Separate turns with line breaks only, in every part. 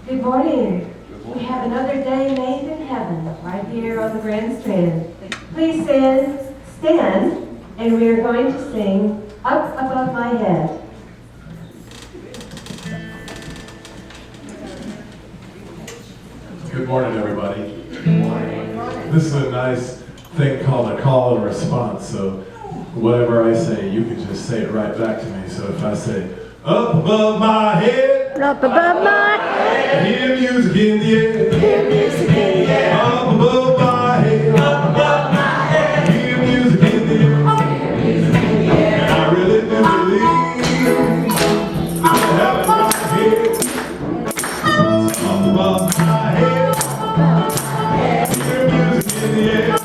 Good morning. We have another day made in heaven, right here on the Grand Strand. Please stand, and we are going to sing Up Above My Head.
Good morning, everybody. Good morning. This is a nice thing called a call and response, so whatever I say, you can just say it right back to me. So if I say, up above my head,
up above my head,
I hear music in the air,
hear music in the air,
up above my head,
up above my head,
I hear music in the air,
hear music in the air.
and I really do believe that heaven right here, up above my head, I hear music in the air,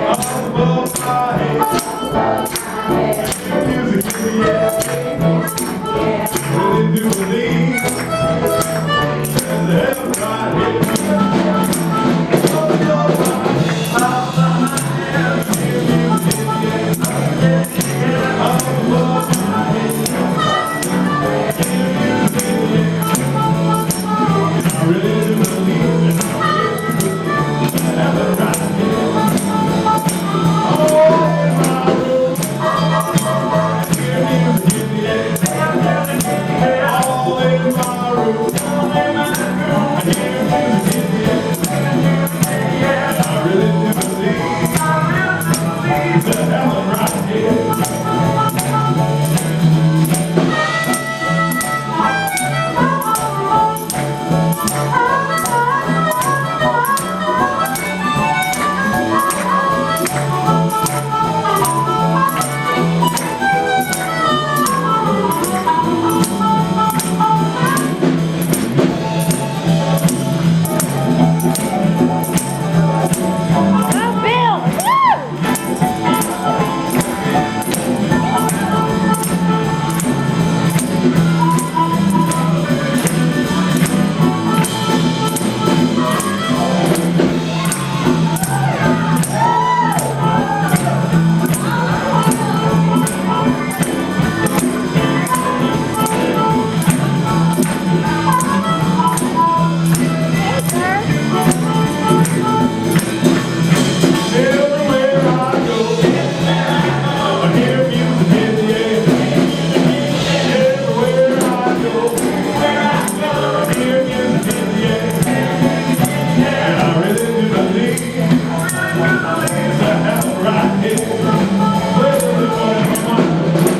up above my head, I hear music in the air. Really do believe there's a heaven right here. Up above my head, I hear music in the air. Up above my head, I hear music in the air. And I really do believe there's a heaven right here. Oh, in my room, I hear music in the air. All in my room, I hear music in the air. And I really do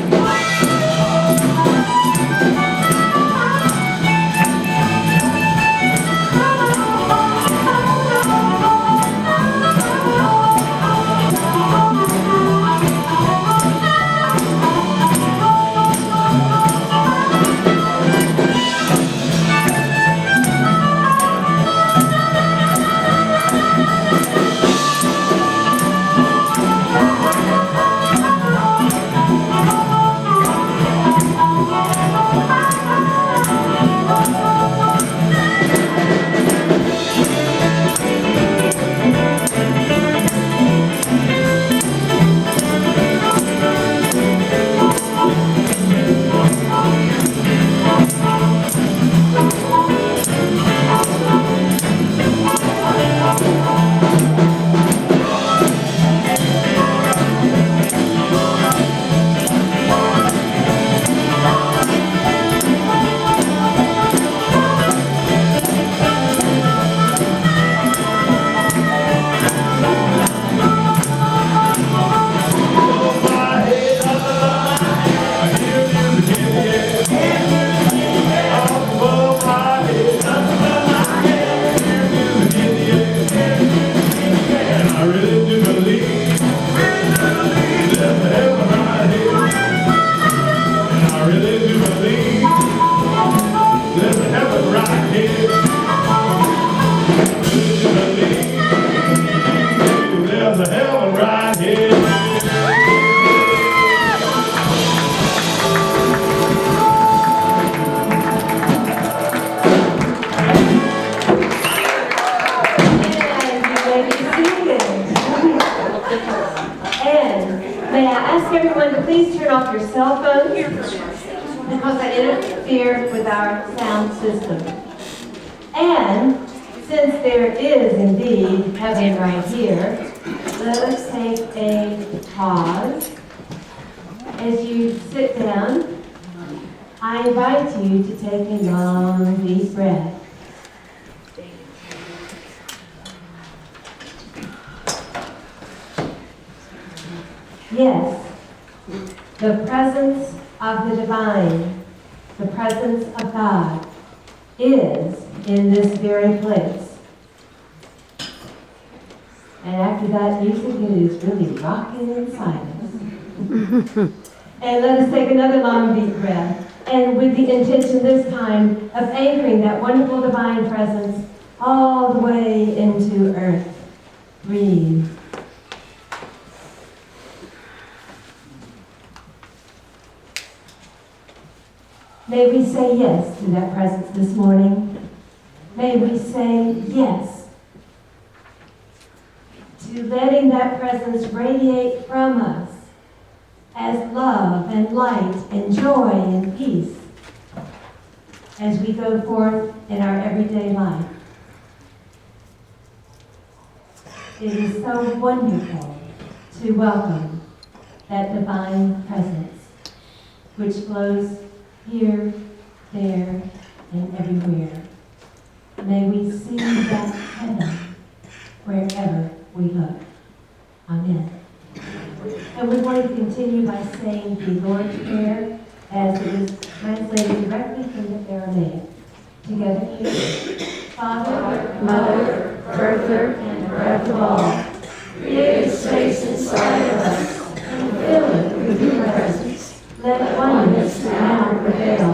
believe there's a heaven right here.
Please turn off your cell phones because they interfere with our sound system. And since there is indeed heaven right here, let us take a pause. As you sit down, I invite you to take a long, deep breath. Yes, the presence of the divine, the presence of God, is in this very place. And after that music, it is really rocking inside us. And let us take another long, deep breath. And with the intention this time of anchoring that wonderful divine presence all the way into earth. Breathe. May we say yes to that presence this morning. May we say yes to letting that presence radiate from us as love and light and joy and peace as we go forth in our everyday life. It is so wonderful to welcome that divine presence which flows here, there, and everywhere. May we see that heaven wherever we look. Amen. And we're going to continue by saying the Lord's Prayer as it is translated directly from the Aramaic. Together, please. Father, Mother, Birther, and Breath of all, create space inside of us and fill it with your presence. Let oneness now prevail.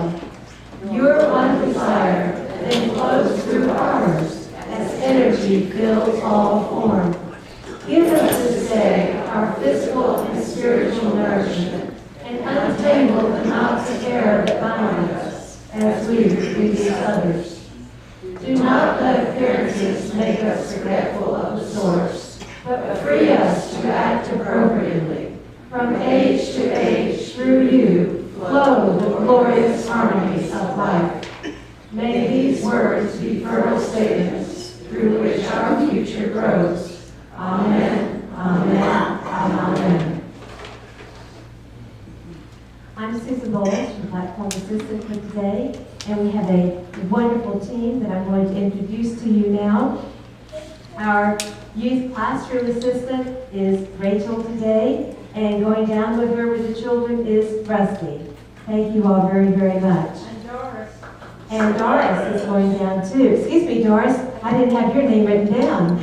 Your one desire then flows through ours as energy fills all form. Give us this day our physical and spiritual nourishment, and untangle the knots of error that bind us as we release others. Do not let appearances make us forgetful of the source, but free us to act appropriately. From age to age, through you, flow the glorious harmonies of life. May these words be fertile statements through which our future grows. Amen, amen, and amen. I'm Susan Bowles from Platform Assistant for today, and we have a wonderful team that I'm going to introduce to you now. Our youth classroom assistant is Rachel today, and going down with her with the children is Rusty. Thank you all very, very much.
And Doris.
And Doris is going down too. Excuse me, Doris, I didn't have your name written down.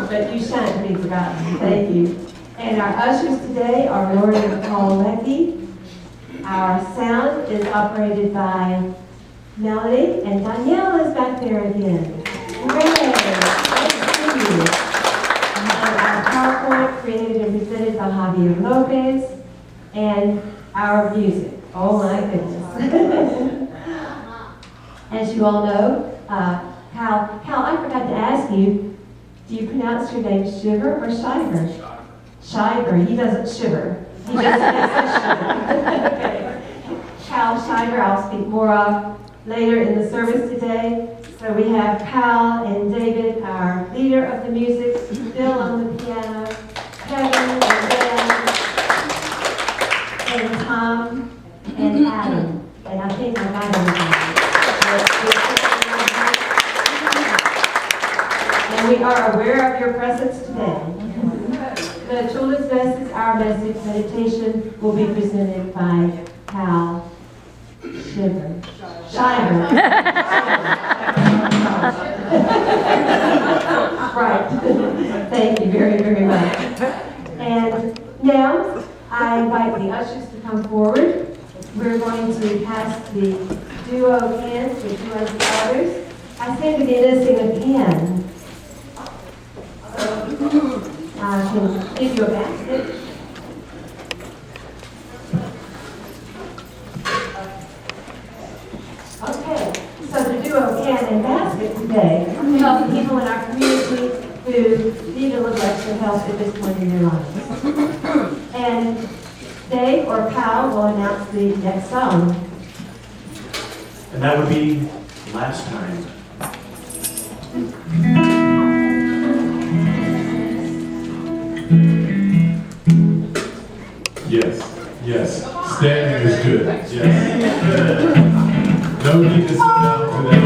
But you shan't be forgotten. Thank you. And our ushers today are Lori and Paul Leckie. Our sound is operated by Melody, and Danielle is back there again. Hooray! Nice to see you. And our PowerPoint created and presented by Javier Lopez, and our music. Oh my goodness. As you all know, Kyle, I forgot to ask you, do you pronounce your name Shiver or Shiver? Shiver. He doesn't shiver. He just says shiver. Okay. Kyle Shiver, I'll speak more of later in the service today. So we have Kyle and David, our leader of the music, Bill on the piano, Kevin and Ben, and Tom and Adam. And I think I got everybody. And we are aware of your presence today. The children's message, our message, meditation will be presented by Kyle Shiver. Shiver. Right. Thank you very, very much. And now I invite the ushers to come forward. We're going to pass the duo cans to two of the others. I stand to be missing a can. I can give you a basket. Okay, so the duo can and basket today help people in our community who need a little extra help at this point in their lives. And Dave or Kyle will announce the next song.
And that would be Last Time. Yes, standing is good. Yes. No need to sit down today.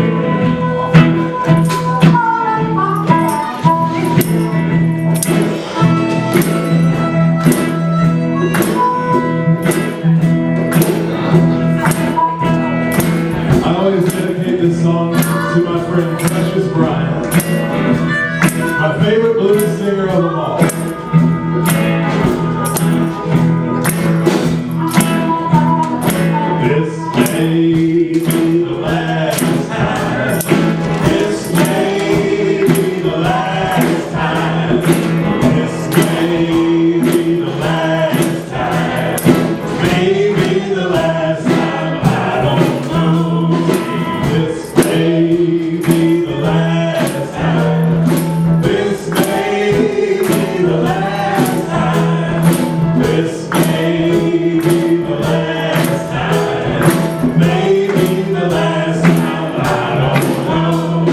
I always dedicate this song to my friend Precious Brian, my favorite blues singer of them all. This may be the last time. This may be the last time. This may be the last time. Maybe the last time. I don't know. This may be the last time. This may be the last time. This may be the last time. Maybe the last time, I don't know.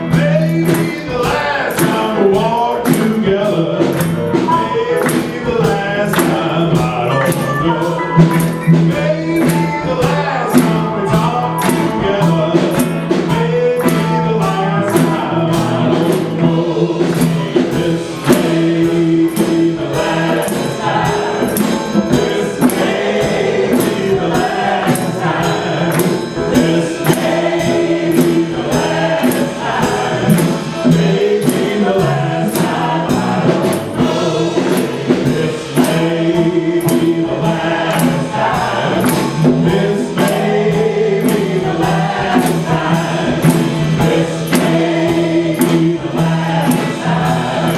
Maybe the last time we walk together. Maybe the last time, I don't know. Maybe the last time we talk together. Maybe the last time, I don't know. This may be the last time. This may be the last time. This may be the last time. Maybe the last time, I don't know. This may be the last time. This may be the last time. This may be the last time.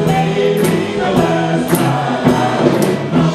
Maybe the last time, I don't know.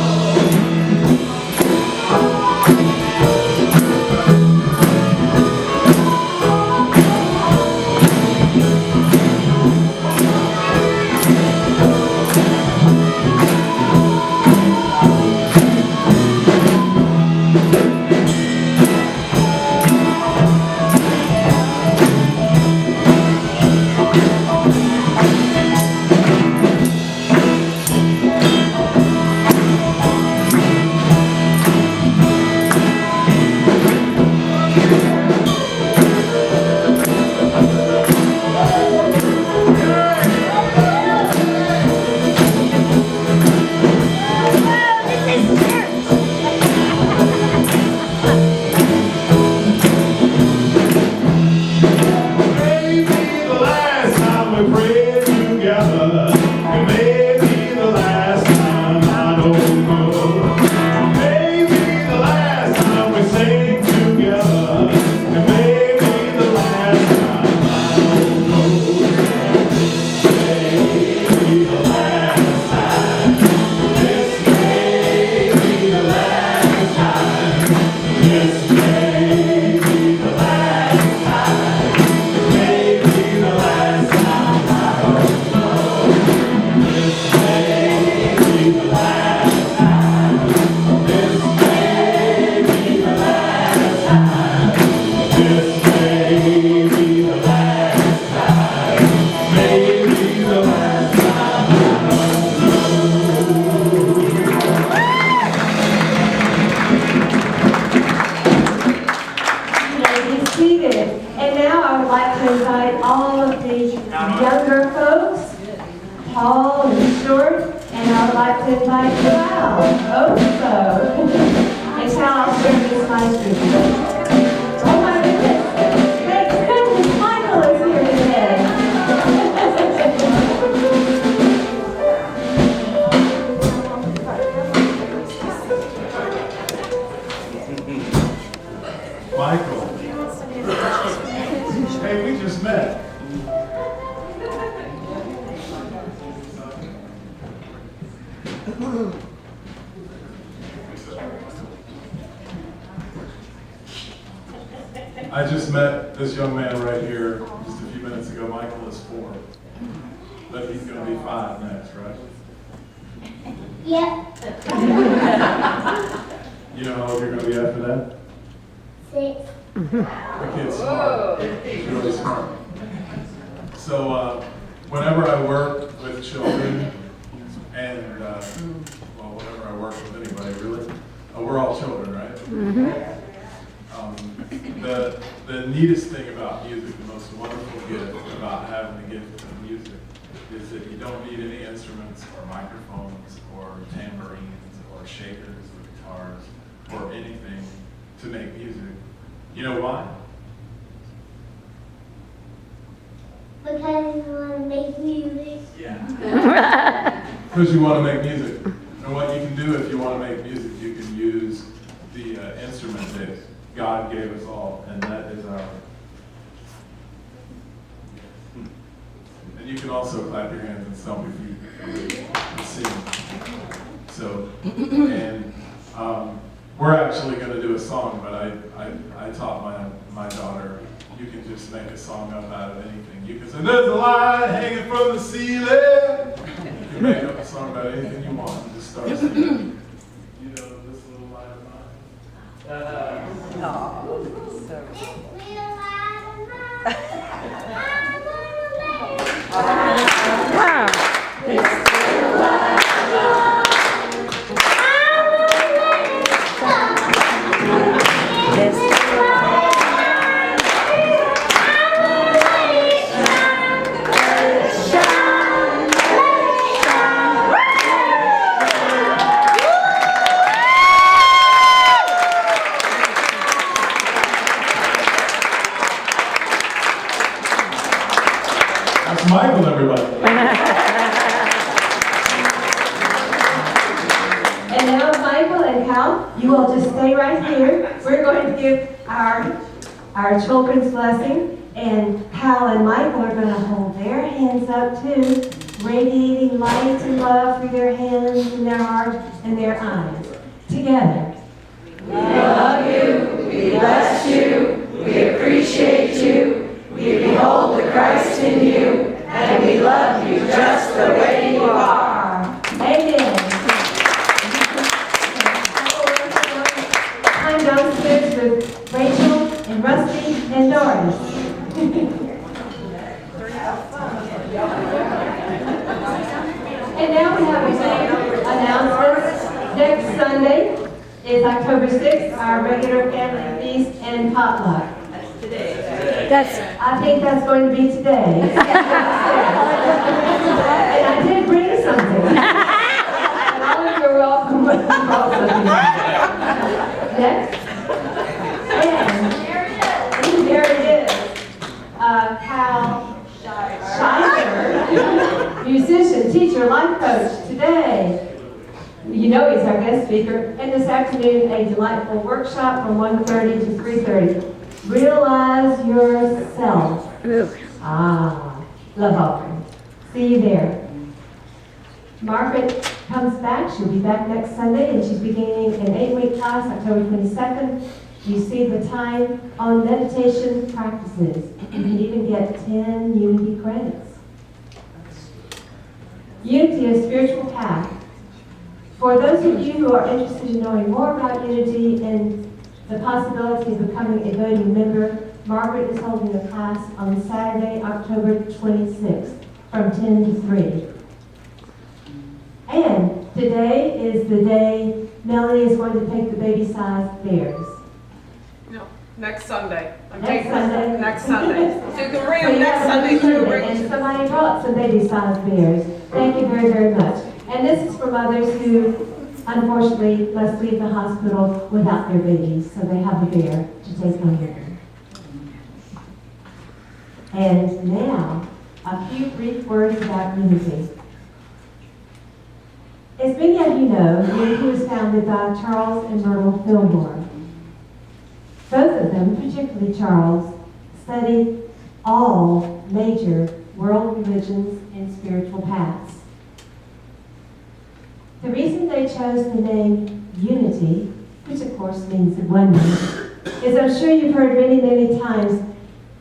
Maybe the last time we prayed together. It may be the last time, I don't know. Maybe the last time we sang together. It may be the last time, I don't know. This may be the last time. This may be the last time. This may be the last time. Maybe the last time, I don't know. This may be the last time. This may be the last time. This may be the last time. Maybe the last time, I don't know.
You may be seated. And now I would like to invite all of the younger folks, tall and short, and I would like to invite Kyle also. And Kyle, I'll share this mic with you. Oh my goodness. Thank goodness Michael is here today.
Michael. Hey, we just met. I just met this young man right here just a few minutes ago. Michael is 4, but he's going to be 5 next, right?
Yep.
You know how old you're going to be after that?
6.
The kid's smart. He's really smart. So whenever I work with children, and well, whenever I work with anybody, really, we're all children, right? The neatest thing about music, the most wonderful gift about having the gift of music, is that you don't need any instruments or microphones or tambourines or shakers or guitars or anything to make music. You know why?
Because I want to make music.
Yeah. Because you want to make music. And what you can do if you want to make music, you can use the instrument that God gave us all, and that is our. And you can also clap your hands and stomp your feet and sing. So, and we're actually going to do a song, but I taught my daughter, you can just make a song up out of anything. You can say, there's a light hanging from the ceiling. You can make up a song about anything you want and just start singing. You know this little light of mine?
It's real loud and loud. I'm gonna let it.
Wow.
That's Michael, everybody.
And now, Michael and Kyle, you all just stay right here. We're going to give our children's blessing, and Kyle and Michael are going to hold their hands up too, radiating light and love through their hands and their hearts and their eyes. Together.
We love you, we bless you, we appreciate you, we behold the Christ in you, and we love you just the way you are.
Amen. I'm downstairs with Rachel and Rusty and Doris. And now we have a few announcements. Next Sunday is October 6th, our regular family feast and potluck. I think that's going to be today. And I did bring something. And all of you are welcome. Next. And there it is. Kyle Shiver, musician, teacher, life coach, today. You know he's our guest speaker. And this afternoon, a delightful workshop from 1:30 to 3:30. Realize yourself. Love offering. See you there. Margaret comes back. She'll be back next Sunday, and she's beginning an 8-week class, October 22nd. You see the time on meditation practices. You can even get 10 Unity credits. Unity, a spiritual path. For those of you who are interested in knowing more about Unity and the possibility of becoming a voting member, Margaret is holding a class on Saturday, October 26th from 10 to 3. And today is the day Melanie is going to take the baby-sized bears.
No, next Sunday.
Next Sunday.
Next Sunday. So you can bring
So
them
you
next
have
Sunday
to
through
include it, and somebody brought some baby-sized bears. Thank you very, very much. And this is for mothers who unfortunately must leave the hospital without their babies, so they have a bear to take home with them. And now, a few brief words about Unity. As many of you know, Unity was founded by Charles and Myrtle Fillmore. Both of them, particularly Charles, studied all major world religions and spiritual paths. The reason they chose the name Unity, which of course means oneness, is I'm sure you've heard many, many times,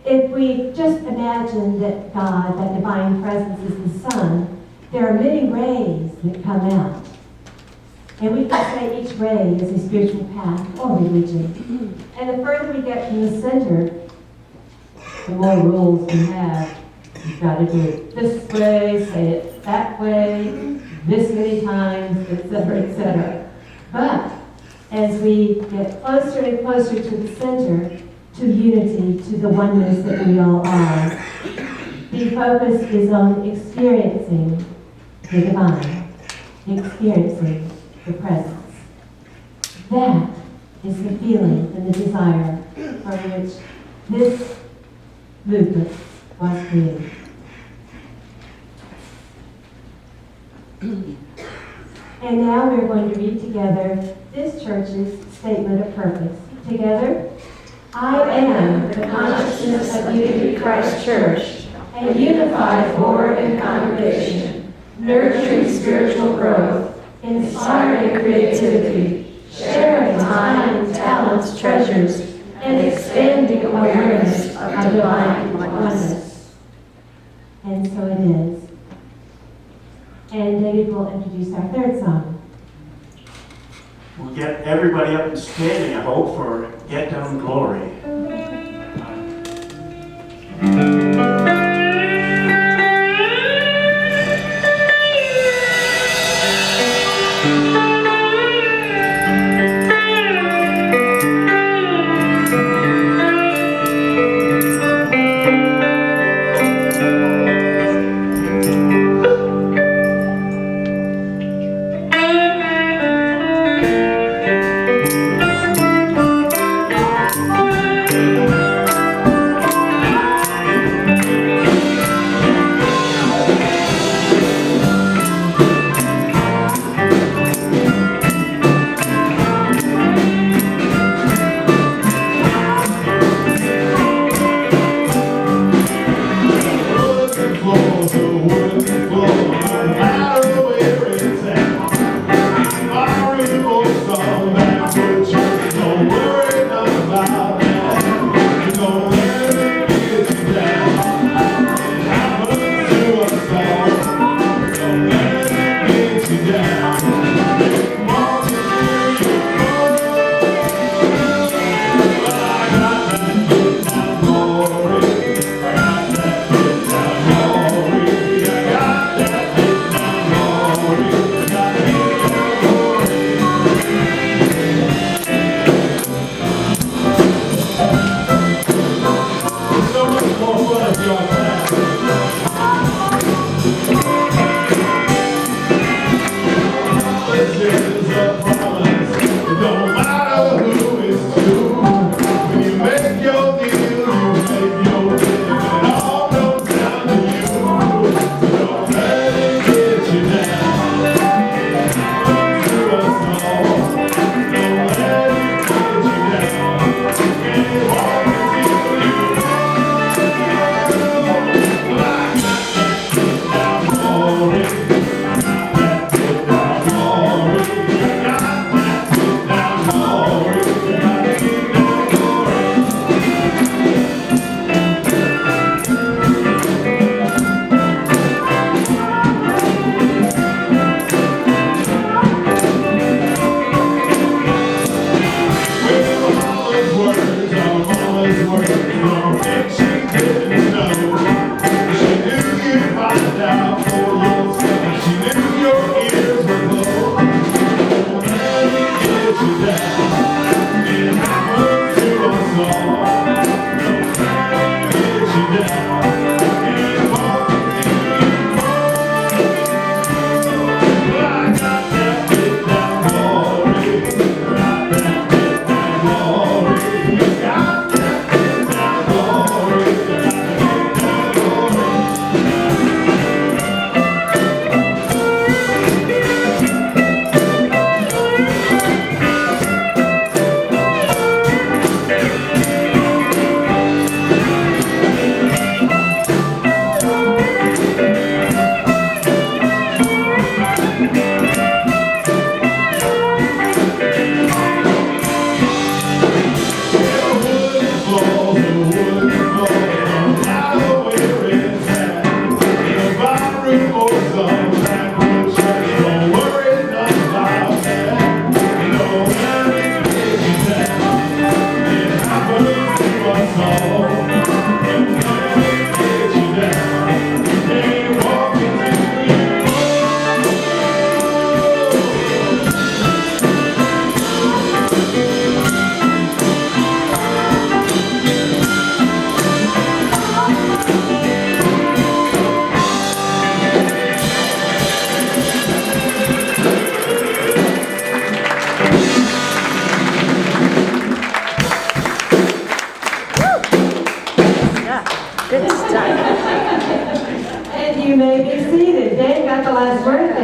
if we just imagine that God, that divine presence is the sun, there are many rays that come out. And we can say each way is a spiritual path or religion. And the further we get from the center, the more rules we have. You've got to do it this way, say it that way, this many times, etc., etc. But as we get closer and closer to the center, to unity, to the oneness that we all are, the focus is on experiencing the divine, experiencing the presence. That is the feeling and the desire from which this movement was created. And now we're going to read together this church's statement of purpose. Together, I am the consciousness of Unity Christ Church, a unified board and congregation, nurturing spiritual growth, inspiring creativity, sharing time, talents, treasures, and expanding awareness of divine oneness. And so it is. And David will introduce our third song.
We'll get everybody up and standing, I hope, for Get Down Glory.
Thank you.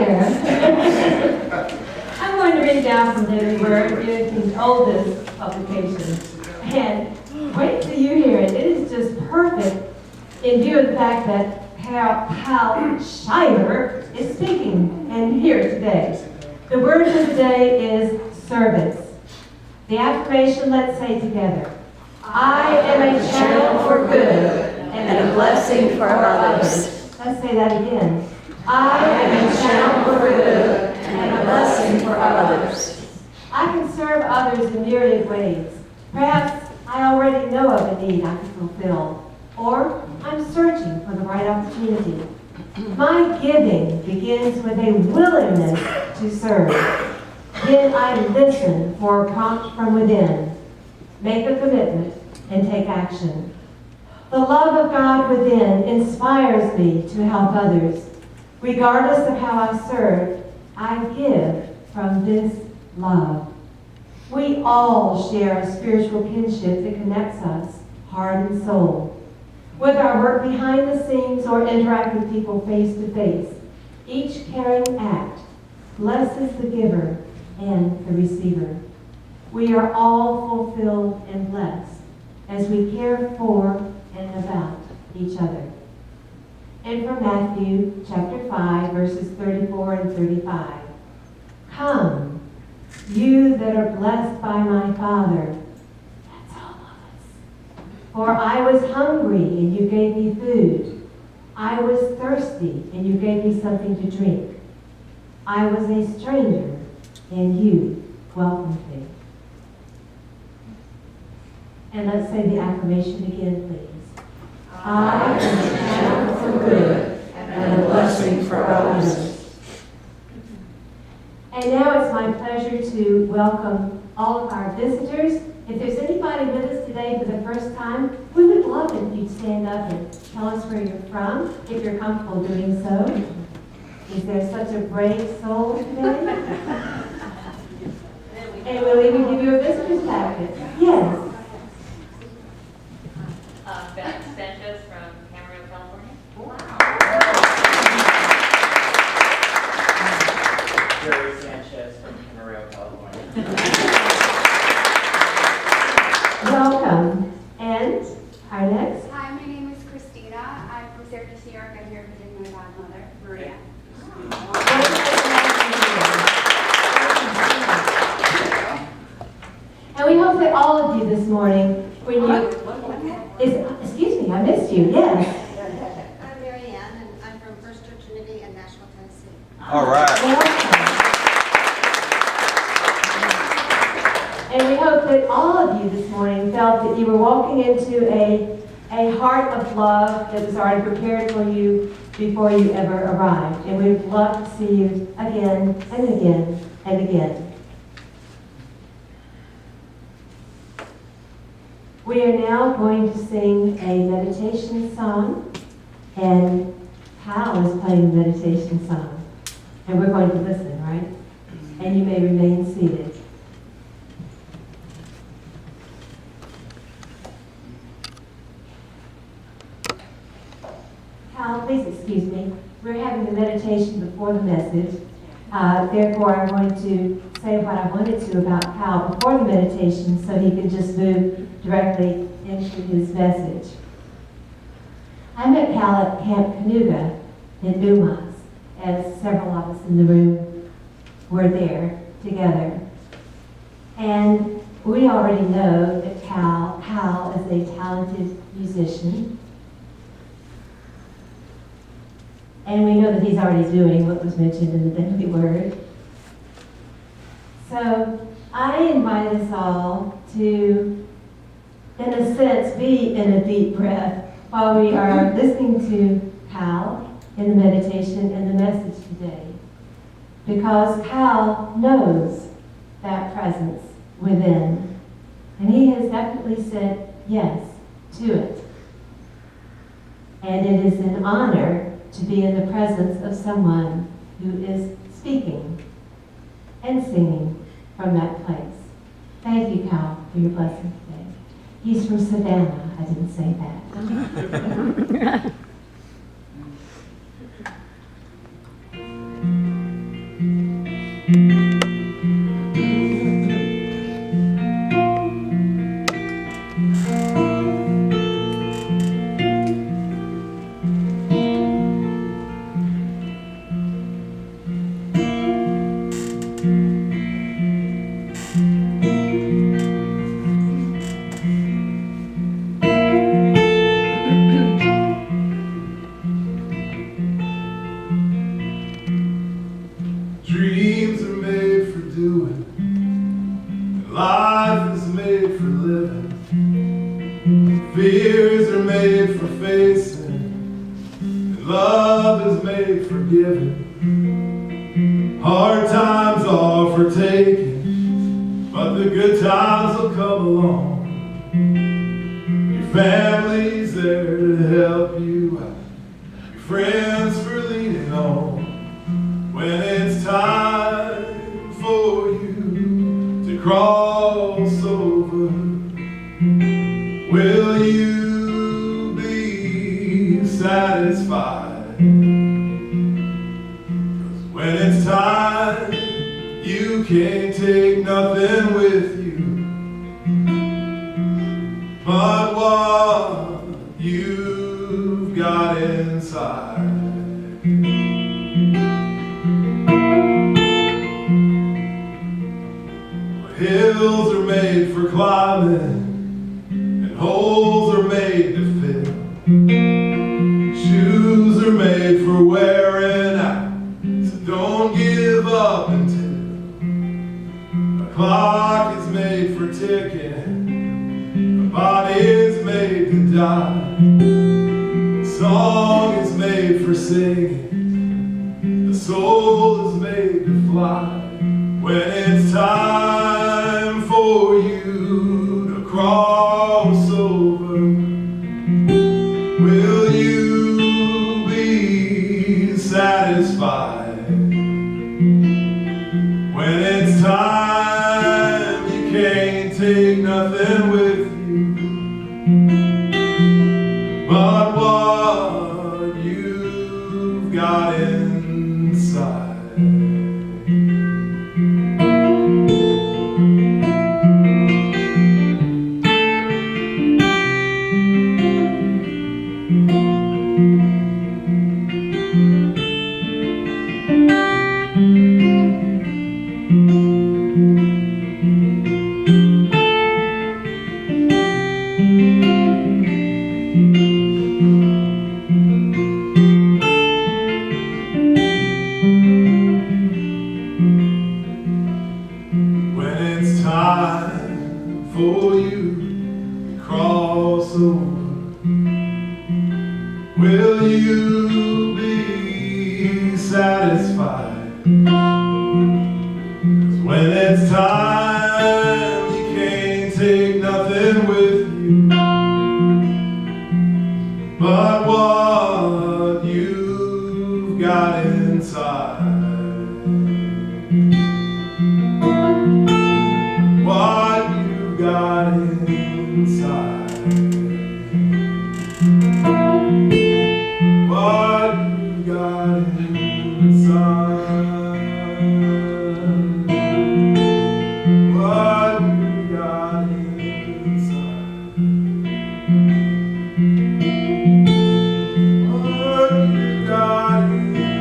there. I'm going to read now from David Word, Unity's oldest publication. And wait till you hear it. It is just perfect in view of the fact that Kyle Shiver is speaking and here today. The word of the day is service. The affirmation, let's say together. I am a channel for good
and a blessing for others.
Let's say that again.
I am a channel for good and a blessing for others.
I can serve others in myriad ways. Perhaps I already know of a need I can fulfill, or I'm searching for the right opportunity. My giving begins with a willingness to serve. Then I listen for a prompt from within, make a commitment, and take action. The love of God within inspires me to help others. Regardless of how I serve, I give from this love. We all share a spiritual kinship that connects us, heart and soul. Whether I work behind the scenes or interact with people face to face, each caring act blesses the giver and the receiver. We are all fulfilled and blessed as we care for and about each other. And from Matthew chapter 5, verses 34 and 35. Come, you that are blessed by my Father. That's all of us. For I was hungry, and you gave me food. I was thirsty, and you gave me something to drink. I was a stranger, and you welcomed me. And let's say the affirmation again, please. I am a channel for good
and a blessing for others.
And now it's my pleasure to welcome all of our visitors. If there's anybody with us today for the first time, we would love it if you'd stand up and tell us where you're from, if you're comfortable doing so. Is there such a brave soul today? And we'll even give you a visitor's packet. Yes.
Beth Sanchez from Camarillo, California.
Jerry Sanchez from Camarillo, California.
Welcome. And our next.
Hi, my name is Christina. I'm from Syracuse, New York. I'm here visiting my godmother, Maria.
And we hope that all of you this morning, when excuse me, I missed you, yes.
I'm Mary Ann, and I'm from First Church Unity in Nashville, Tennessee.
All right.
Welcome. And we hope that all of you this morning felt that you were walking into a heart of love that was already prepared for you before you ever arrived. And we'd love to see you again and again and again. We are now going to sing a meditation song, and Kyle is playing the meditation song. And we're going to listen, right? And you may remain seated. Kyle, please excuse me. We're having the meditation before the message. Therefore, I'm going to say what I wanted to about Kyle before the meditation so he can just move directly into his message. I met Kyle at Camp Canuga in Dumas, as several of us in the room were there together. And we already know that Kyle is a talented musician. And we know that he's already doing what was mentioned in the daily word. So I invite us all to, in a sense, be in a deep breath while we are listening to Kyle in the meditation and the message today. Because Kyle knows that presence within. And he has definitely said yes to it. And it is an honor to be in the presence of someone who is speaking and singing from that place. Thank you, Kyle, for your blessing today. He's from Savannah. I didn't say that.
Dreams are made for doing, and life is made for living. Fears are made for facing, and love is made for giving. Hard times are for taking, but the good times will come along. Your family's there to help you out, your friends for leaning on. When it's time for you to cross over, will you be satisfied? 'Cause when it's time, you can't take nothing with you but what you've got inside. Hills are made for climbing, and holes are made to fill. Shoes are made for wearing out, so don't give up until a clock is made for ticking, a body is made to die, a song is made for singing, the soul is made to fly. When it's time for you to cross over, will you be satisfied? When it's time, you can't take nothing with you but what you've got inside. When it's time for you to cross over, will you be satisfied? 'Cause when it's time, you can't take nothing with you but what you've got inside. What you've got inside. What you've got inside. What you've got inside. What you've got inside.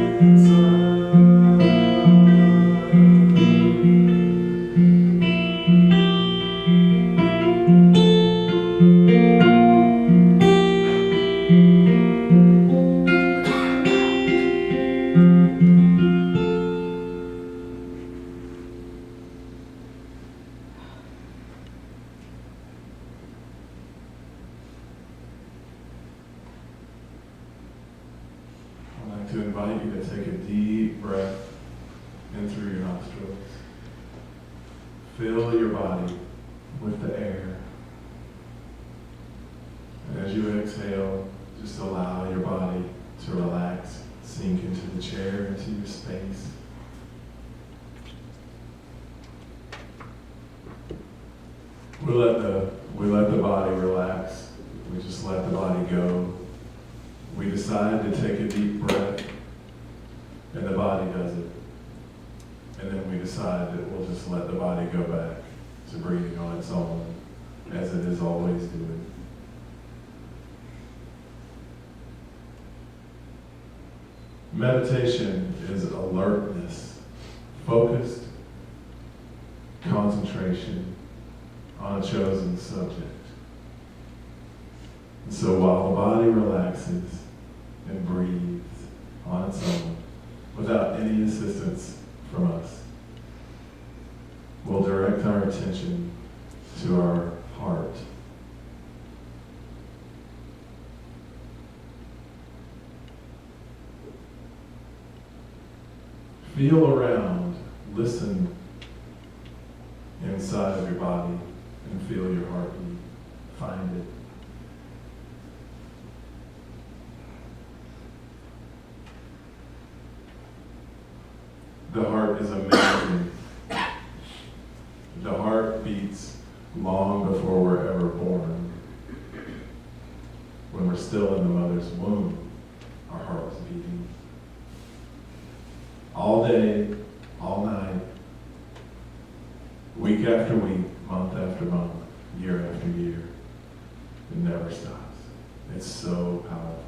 I'd like to invite you to take a deep breath in through your nostrils. Fill your body with the air. And as you exhale, just allow your body to relax, sink into the chair, into your space. We let the body relax. We just let the body go. We decide to take a deep breath, and the body does it. And then we decide that we'll just let the body go back to breathing on its own, as it is always doing. Meditation is alertness, focused concentration on a chosen subject. And so while the body relaxes and breathes on its own, without any assistance from us, we'll direct our attention to our heart. Feel around, listen inside of your body, and feel your heartbeat. Find it. The heart is amazing. The heart beats long before we're ever born. When we're still in the mother's womb, our heart was beating. All day, all night, week after week, month after month, year after year. It never stops. It's so powerful.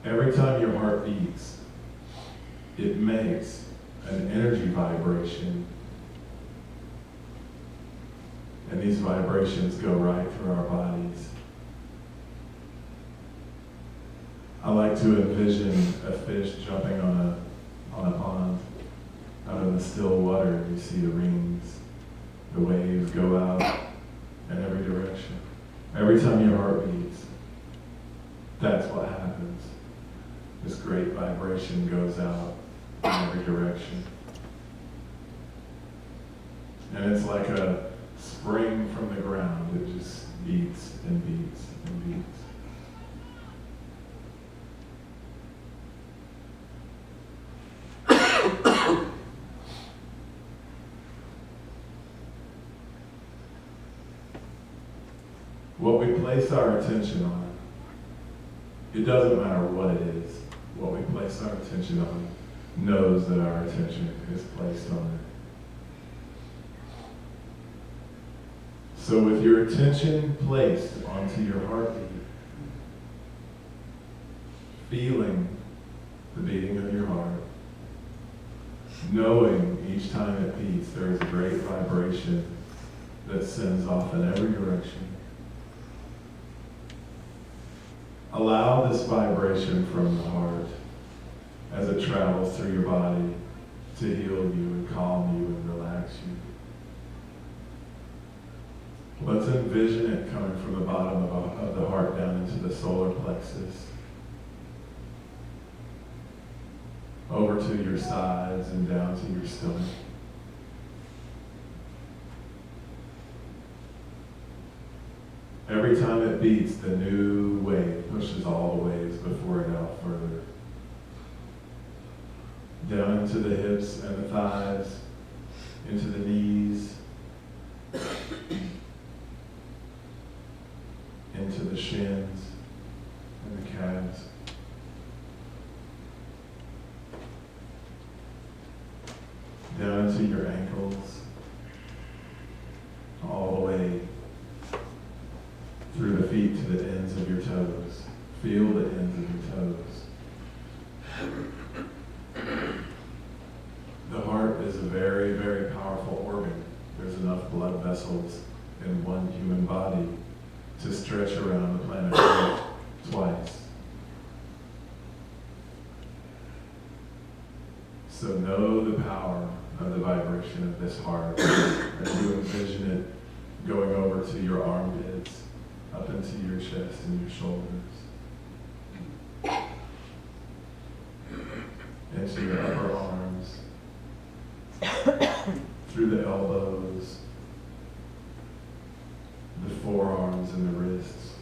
Every time your heart beats, it makes an energy vibration. And these vibrations go right through our bodies. I like to envision a fish jumping on a pond. Out of the still water, you see the rings. The waves go out in every direction. Every time your heart beats, that's what happens. This great vibration goes out in every direction. And it's like a spring from the ground. It just beats and beats and beats. What we place our attention on, it doesn't matter what it is, what we place our attention on knows that our attention is placed on it. So with your attention placed onto your heartbeat, feeling the beating of your heart, knowing each time it beats there is a great vibration that sends off in every direction. Allow this vibration from the heart as it travels through your body to heal you and calm you and relax you. Let's envision it coming from the bottom of the heart down into the solar plexus, over to your sides and down to your stomach. Every time it beats, the new wave pushes all the waves before it out further. Down into the hips and the thighs, into the knees, into the shins and the calves. Down into your ankles, all the way through the feet to the ends of your toes. Feel the ends of your toes. The heart is a very, very powerful organ. There's enough blood vessels in one human body to stretch around the planet Earth twice. So know the power of the vibration of this heart as you envision it going over to your armpits, up into your chest and your shoulders, into your upper arms, through the elbows, the forearms and the wrists,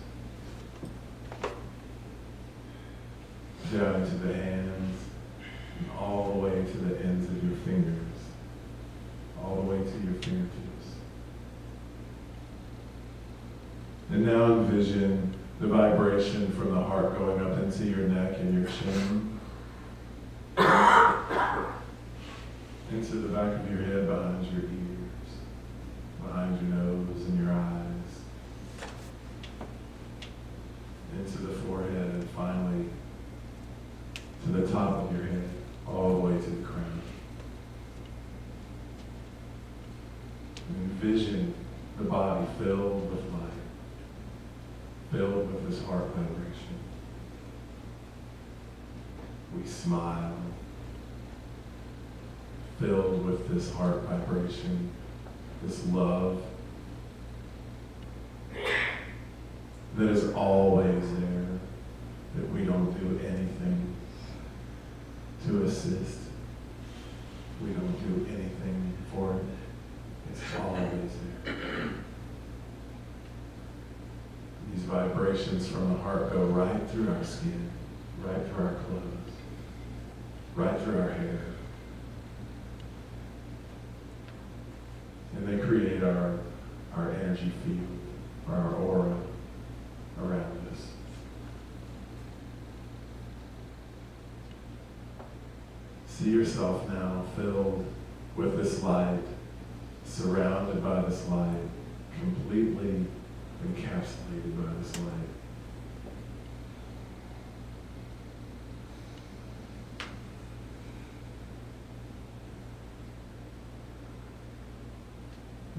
down into the hands, and all the way to the ends of your fingers, all the way to your fingertips. And now envision the vibration from the heart going up into your neck and your chin, into the back of your head, behind your ears, behind your nose and your eyes, into the forehead, and finally to the top of your head, all the way to the crown. And envision the body filled with light, filled with this heart vibration. We smile, filled with this heart vibration, this love that is always there, that we don't do anything to assist. We don't do anything for it. It's always there. These vibrations from the heart go right through our skin, right through our clothes, right through our hair. And they create our energy field, our aura around us. See yourself now filled with this light, surrounded by this light, completely encapsulated by this light.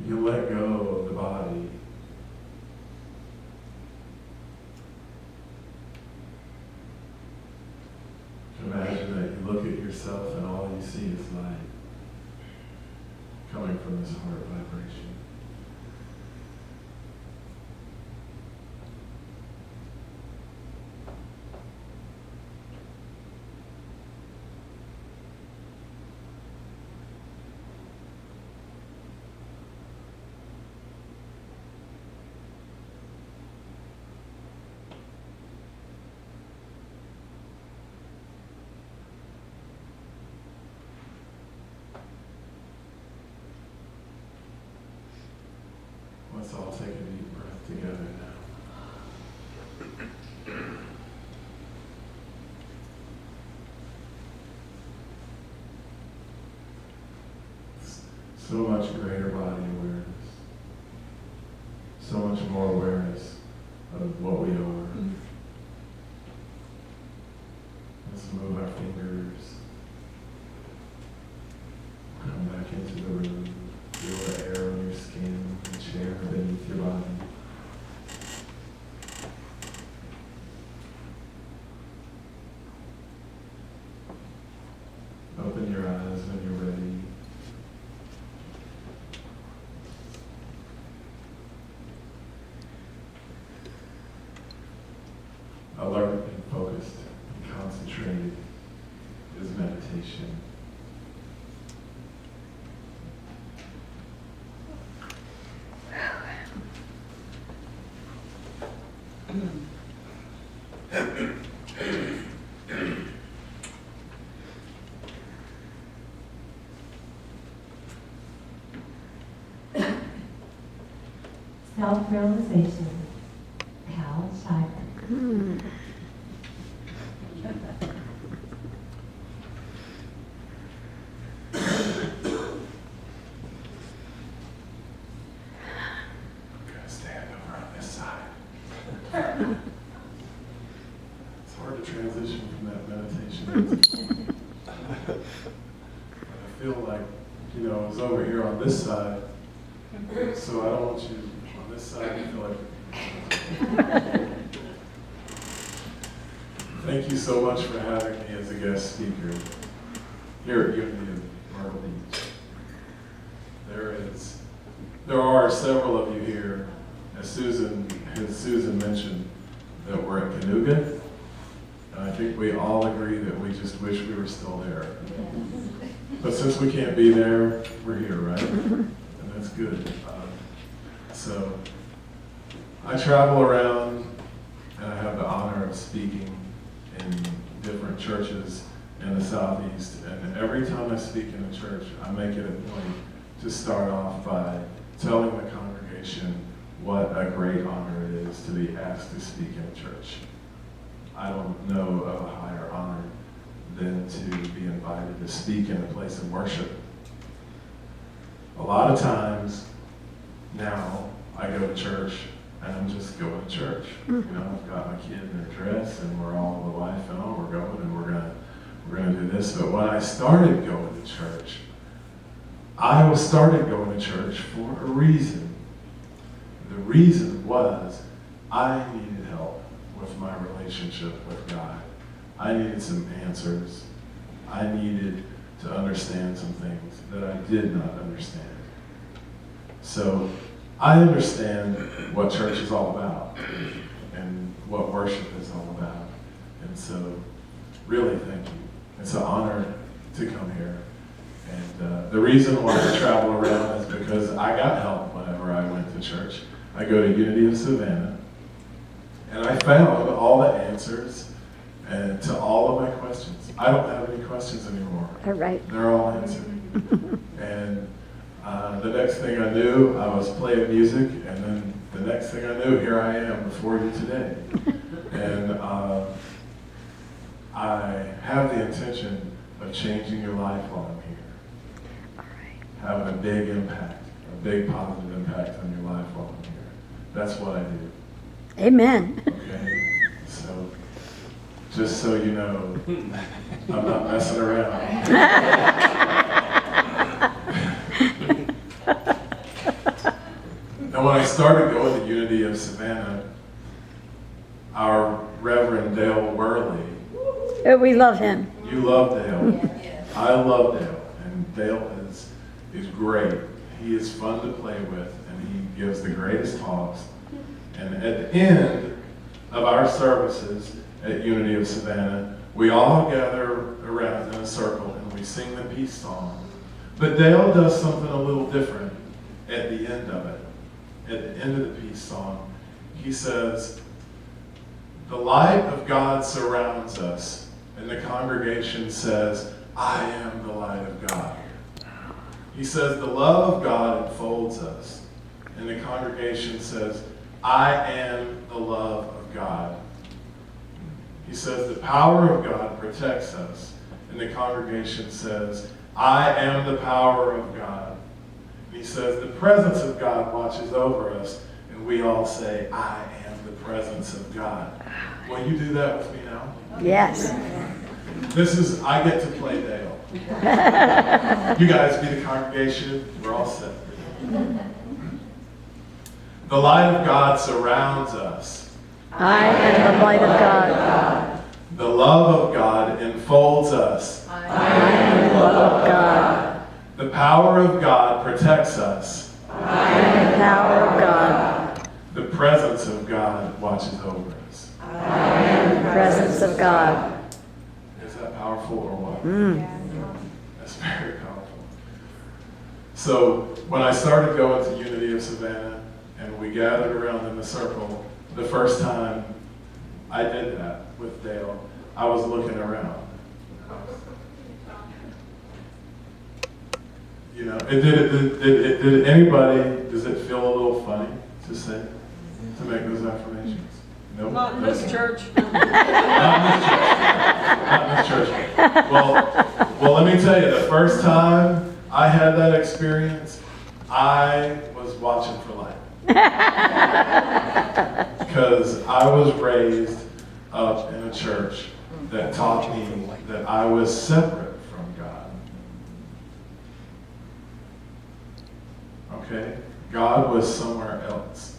You let go of the body. Imagine that you look at yourself and all you see is light coming from this heart vibration. Let's all take a deep breath together now. So much greater body awareness. So much more awareness of what we are. Let's move our fingers. Come back into the room. Feel the air on your skin, the chair beneath your body. Open your eyes when you're ready. Alert and focused and concentrated is meditation.
Self-realization, Kyle Shiver.
Gonna stand over on this side. It's hard to transition from that meditation. I feel like, it's over here on this side, so I don't want you on this side to feel like. Thank you so much for having me as a guest speaker here at Unity in Myrtle Beach. There are several of you here, as Susan mentioned, that we're at Congregant, and I think we all agree that we just wish we were still there. But since we can't be there, we're here, right? And that's good. So I travel around, and I have the honor of speaking in different churches in the Southeast, and every time I speak in a church, I make it a point to start off by telling the congregation what a great honor it is to be asked to speak in a church. I don't know of a higher honor than to be invited to speak in a place of worship. A lot of times now I go to church and I'm just going to church. You know, I've got my kid in her dress and we're all, the wife and all, we're going and we're gonna do this. But when I started going to church, I started going to church for a reason. The reason was I needed help with my relationship with God. I needed some answers. I needed to understand some things that I did not understand. So I understand what church is all about and what worship is all about. And so really thank you. It's an honor to come here. And the reason why I travel around is because I got help whenever I went to church. I go to Unity of Savannah, and I found all the answers and to all of my questions. I don't have any questions anymore.
All right.
They're all answered. And the next thing I knew, I was playing music, and then the next thing I knew, here I am before you today. And I have the intention of changing your life while I'm here. Having a big impact, a big positive impact on your life while I'm here. That's what I do.
Amen.
Okay? So, just so you know, I'm not messing around. And when I started going to Unity of Savannah, our Reverend Dale Worley,
We love him.
you love Dale. I love Dale. And Dale is great. He is fun to play with, and he gives the greatest talks. And at the end of our services at Unity of Savannah, we all gather around in a circle and we sing the peace song. But Dale does something a little different at the end of it. At the end of the peace song, he says, "The light of God surrounds us," and the congregation says, "I am the light of God." He says, "The love of God enfolds us," and the congregation says, "I am the love of God." He says, "The power of God protects us," and the congregation says, "I am the power of God." And he says, "The presence of God watches over us," and we all say, "I am the presence of God." Will you do that with me now?
Yes.
I get to play Dale. You guys be the congregation. We're all set. The light of God surrounds us.
I am the light of God.
The love of God enfolds us.
I am the love of God.
The power of God protects us.
I am the power of God.
The presence of God watches over us.
I am the presence of God.
Is that powerful or what? That's very powerful. So when I started going to Unity of Savannah and we gathered around in the circle, the first time I did that with Dale, I was looking around. You know, did anybody, does it feel a little funny to say, to make those affirmations? No?
Not in this church.
Not in this church. Well, let me tell you, the first time I had that experience, I was watching for light. Because I was raised up in a church that taught me that I was separate from God. Okay? God was somewhere else.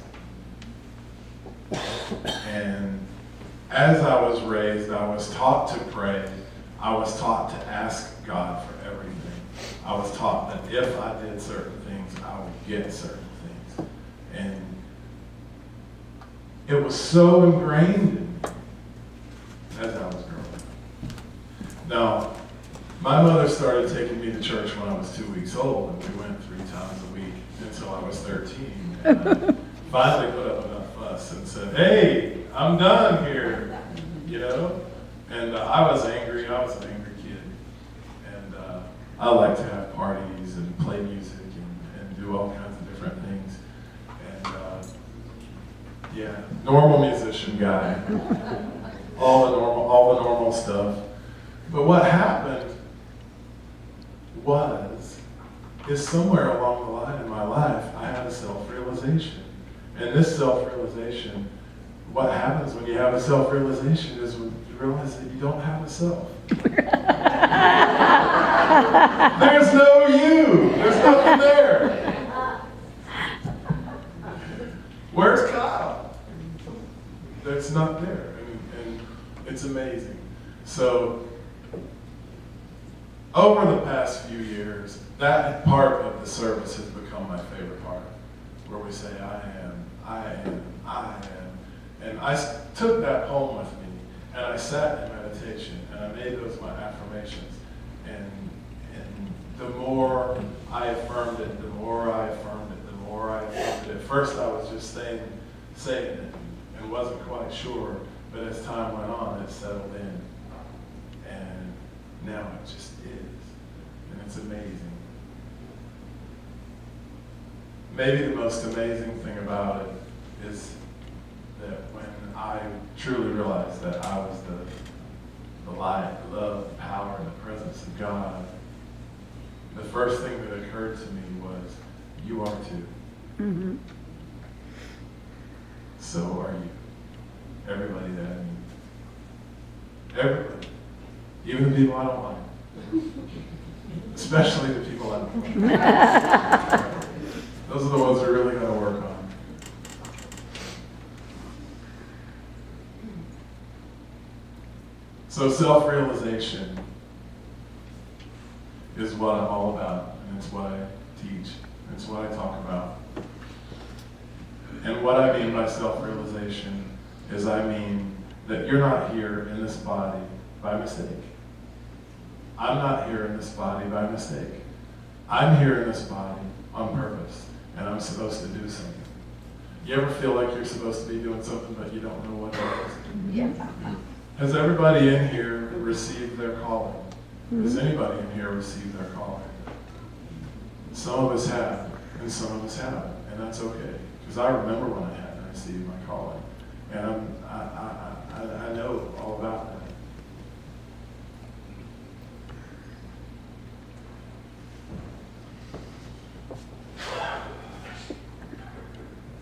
And as I was raised, I was taught to pray. I was taught to ask God for everything. I was taught that if I did certain things, I would get certain things. And it was so ingrained in me as I was growing up. Now, my mother started taking me to church when I was 2 weeks old, and we went 3 times a week until I was 13. And I finally put up enough fuss and said, "Hey, I'm done here," you know? And I was angry. I was an angry kid. And I like to have parties and play music and do all kinds of different things. And normal musician guy, all the normal stuff. But what happened is somewhere along the line in my life, I had a self-realization. And this self-realization, what happens when you have a self-realization is when you realize that you don't have a self. There's no you. There's nothing there. Where's Kyle? That's not there. And it's amazing. So, over the past few years, that part of the service has become my favorite part, where we say, I am. And I took that home with me, and I sat in meditation, and I made those my affirmations. And the more I affirmed it, the more I affirmed it, the more I affirmed it. At first I was just saying it and wasn't quite sure, but as time went on, it settled in. And now it just is. And it's amazing. Maybe the most amazing thing about it is that when I truly realized that I was the light, the love, the power, and the presence of God, the first thing that occurred to me was, you are too.
Mm-hmm.
So are you. Everybody that I meet. Everybody. Even the people I don't like. Especially the people I don't like. Those are the ones we're really going to work on. So self-realization is what I'm all about, and it's what I teach, and it's what I talk about. And what I mean by self-realization is I mean that you're not here in this body by mistake. I'm not here in this body by mistake. I'm here in this body on purpose, and I'm supposed to do something. You ever feel like you're supposed to be doing something, but you don't know what it is?
Yeah.
Has everybody in here received their calling? Has anybody in here received their calling? Some of us have, and some of us haven't, and that's okay. Because I remember when I hadn't received my calling, and I know all about that.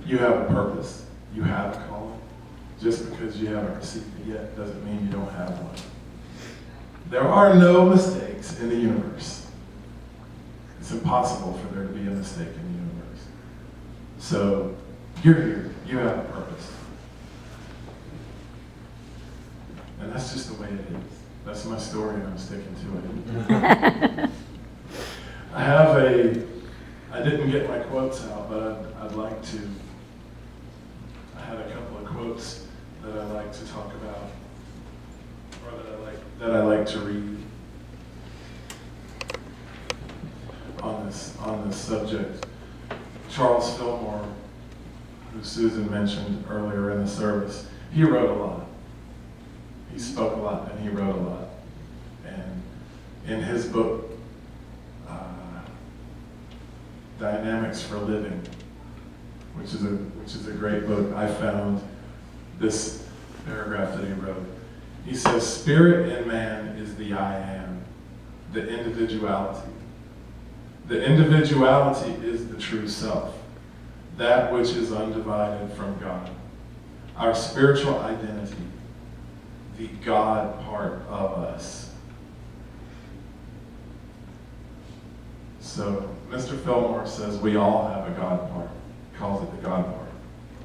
You have a purpose. You have a calling. Just because you haven't received it yet doesn't mean you don't have one. There are no mistakes in the universe. It's impossible for there to be a mistake in the universe. So, you're here. You have a purpose. And that's just the way it is. That's my story, and I'm sticking to it. I didn't get my quotes out, but I'd like to. I had a couple of quotes that I like to talk about, or that I like to read on this subject. Charles Fillmore, who Susan mentioned earlier in the service, he wrote a lot. He spoke a lot, and he wrote a lot. And in his book, Dynamics for Living, which is a great book, I found this paragraph that he wrote. He says, "Spirit in man is the I am, the individuality. The individuality is the true self, that which is undivided from God. Our spiritual identity, the God part of us." So, Mr. Fillmore says we all have a God part. He calls it the God part.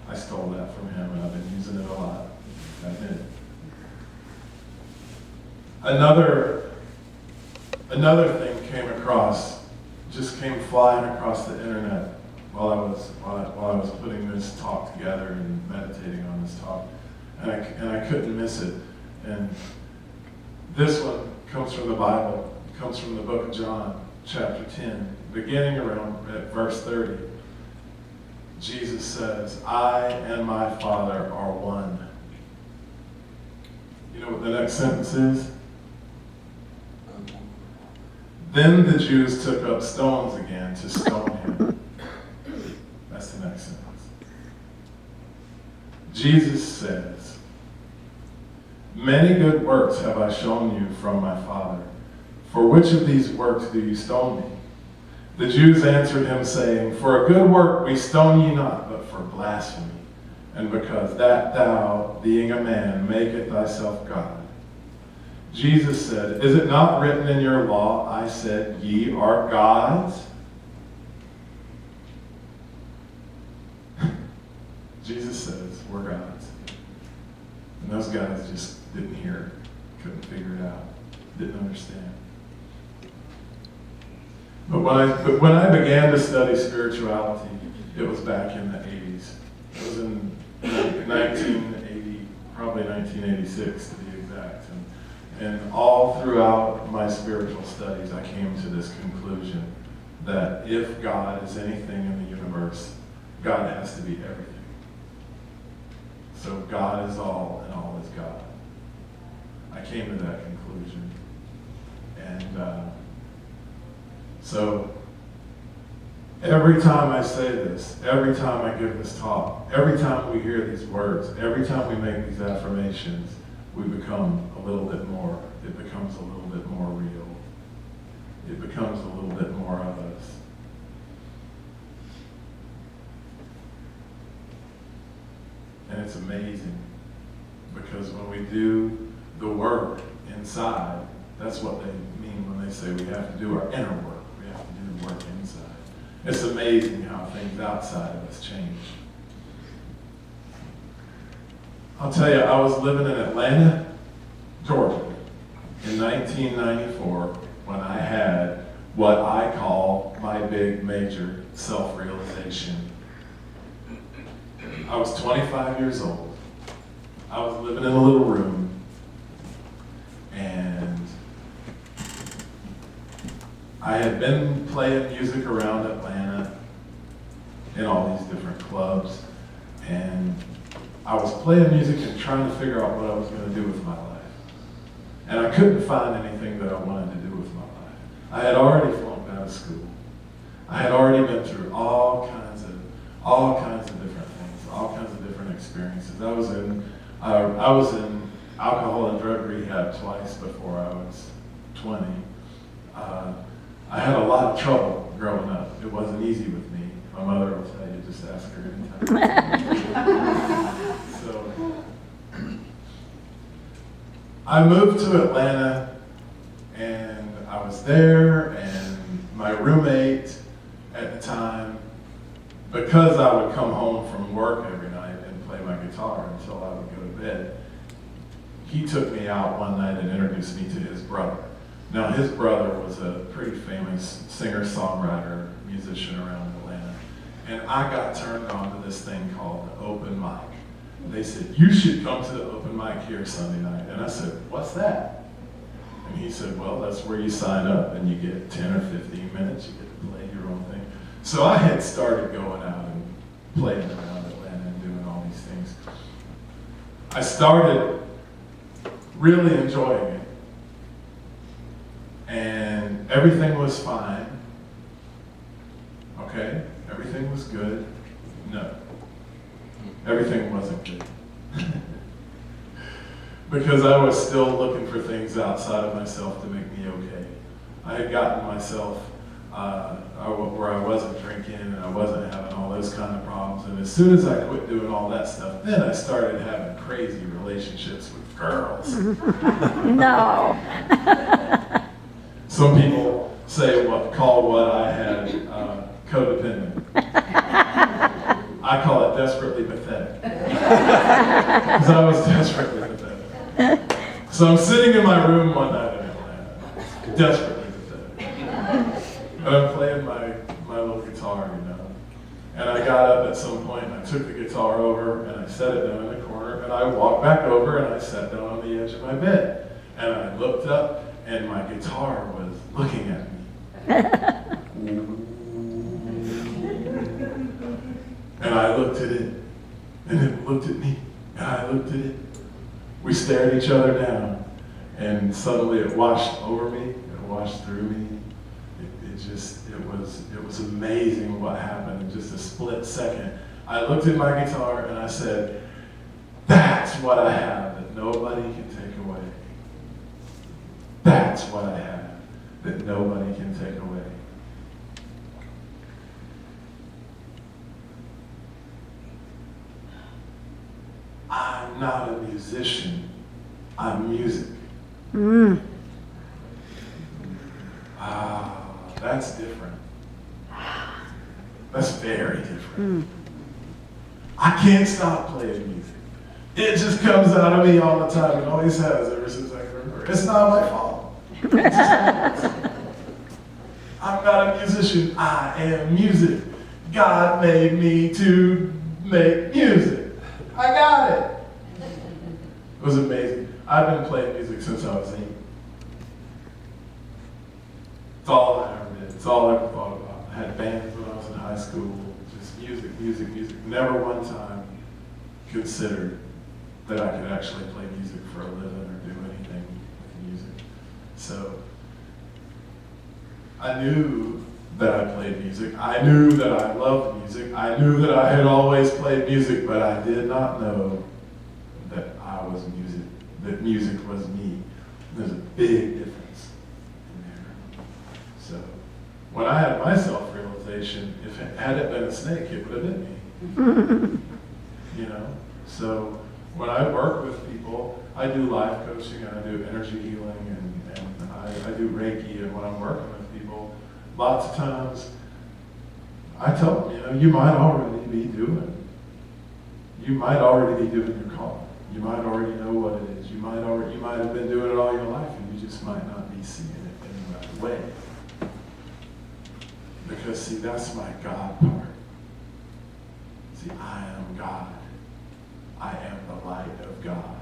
I stole that from him, and I've been using it a lot. I did. Another thing just came flying across the internet while I was putting this talk together and meditating on this talk, and I couldn't miss it. And this one comes from the Bible. It comes from the book of John, chapter 10, beginning around at verse 30. Jesus says, "I and my Father are one." You know what the next sentence is? Then the Jews took up stones again to stone him. That's the next sentence. Jesus says, "Many good works have I shown you from my Father. For which of these works do you stone me?" The Jews answered him, saying, "For a good work we stone ye not, but for blasphemy, and because that thou, being a man, makest thyself God." Jesus said, "Is it not written in your law, I said, ye are gods?" Jesus says, we're gods. And those guys just didn't hear it, couldn't figure it out, didn't understand. But when I began to study spirituality, it was back in the 80s. It was in 1980, probably 1986 to be exact. And all throughout my spiritual studies, I came to this conclusion that if God is anything in the universe, God has to be everything. So God is all and all is God. I came to that conclusion. And so every time I say this, every time I give this talk, every time we hear these words, every time we make these affirmations, we become a little bit more. It becomes a little bit more real. It becomes a little bit more of us. And it's amazing because when we do the work inside, that's what they mean when they say we have to do our inner work. We have to do the work inside. It's amazing how things outside of us change. I'll tell you, I was living in Atlanta, Georgia, in 1994 when I had what I call my big major self-realization. I was 25 years old. I was living in a little room, and I had been playing music around Atlanta in all these different clubs, and I was playing music and trying to figure out what I was going to do with my life. And I couldn't find anything that I wanted to do with my life. I had already flunked out of school. I had already been through all kinds of different things, all kinds of different experiences. I was in alcohol and drug rehab twice before I was 20. I had a lot of trouble growing up. It wasn't easy with me. My mother will tell you, just ask her anytime. So, I moved to Atlanta, and I was there, and my roommate at the time, because I would come home from work every night and play my guitar until I would go to bed, he took me out one night and introduced me to his brother. Now, his brother was a pretty famous singer-songwriter, musician around Atlanta, and I got turned on to this thing called the open mic. They said, "You should come to the open mic here Sunday night." And I said, "What's that?" And he said, "Well, that's where you sign up and you get 10 or 15 minutes. You get to play your own thing." So I had started going out and playing around Atlanta and doing all these things. I started really enjoying it. And everything was fine. Okay? Everything was good. No. Everything wasn't good. Because I was still looking for things outside of myself to make me okay. I had gotten myself where I wasn't drinking and I wasn't having all those kind of problems. And as soon as I quit doing all that stuff, then I started having crazy relationships with girls.
No.
Some people call what I had codependent. I call it desperately pathetic. Because I was desperately pathetic. So I'm sitting in my room one night in Atlanta, desperately pathetic. And I'm playing my little guitar, you know. And I got up at some point and I took the guitar over and I set it down in the corner and I walked back over and I sat down on the edge of my bed. And I looked up and my guitar was looking at me. And I looked at it, and it looked at me, and I looked at it. We stared each other down, and suddenly it washed over me, it washed through me. It was amazing what happened in just a split second. I looked at my guitar and I said, That's what I have that nobody can take away. That's what I have that nobody can take away. I'm not a musician. I'm music. That's different. That's very different. I can't stop playing music. It just comes out of me all the time. It always has ever since I can remember. It's not my fault. It just happens. I'm not a musician. I am music. God made me to make music. I got it. It was amazing. I've been playing music since I was 8. It's all I ever did. It's all I ever thought about. I had bands when I was in high school. Just music, music, music. Never one time considered that I could actually play music for a living or do anything with music. So I knew that I played music. I knew that I loved music. I knew that I had always played music, but I did not know that I was music, that music was me. There's a big difference in there. So when I had my self-realization, if it hadn't been a snake, it would have been me. You know? So when I work with people, I do life coaching and I do energy healing and I do Reiki, and when I'm working with people, lots of times I tell them, you might already be doing your calling. You might already know what it is. You might have been doing it all your life, and you just might not be seeing it any other way. Because see, that's my God part. See, I am God. I am the light of God.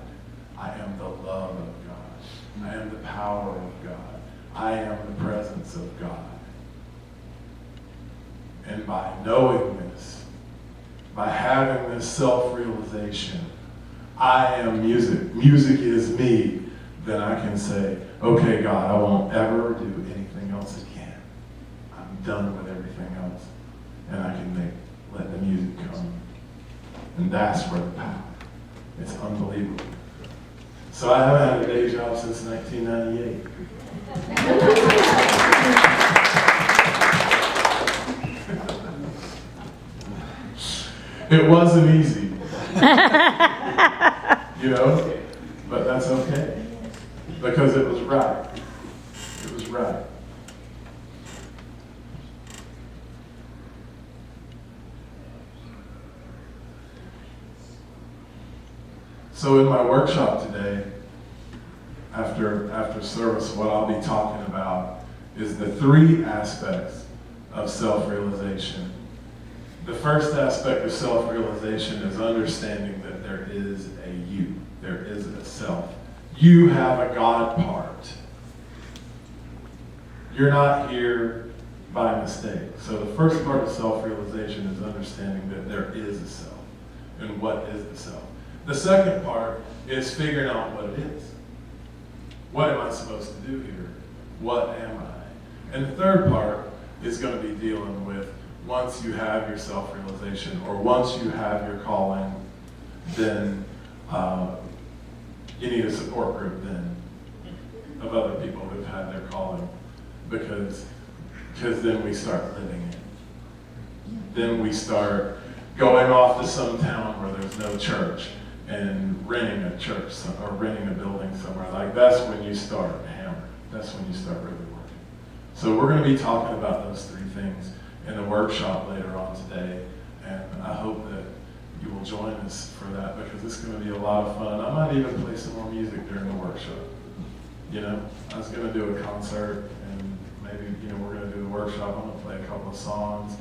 I am the love of God. I am the power of God. I am the presence of God. And by knowing this, by having this self-realization, I am music. Music is me. Then I can say, okay, God, I won't ever do anything else again. I'm done with everything else. And I can let the music come. And that's where the power. It's unbelievable. So I haven't had a day job since 1998. It wasn't easy. But that's okay. Because it was right. It was right. So in my workshop today, after service, what I'll be talking about is the 3 aspects of self-realization. The first aspect of self-realization is understanding that there is a you. There is a self. You have a God part. You're not here by mistake. So the first part of self-realization is understanding that there is a self. And what is the self? The second part is figuring out what it is. What am I supposed to do here? What am I? And the third part is going to be dealing with once you have your self-realization or once you have your calling, then you need a support group then of other people who've had their calling because then we start living it. Then we start going off to some town where there's no church and renting a church or renting a building somewhere. Like that's when you start hammering. That's when you start really working. So we're going to be talking about those 3 things in the workshop later on today, and I hope that you will join us for that because it's going to be a lot of fun. I might even play some more music during the workshop. I was going to do a concert, and maybe we're going to do the workshop. I'm going to play a couple of songs,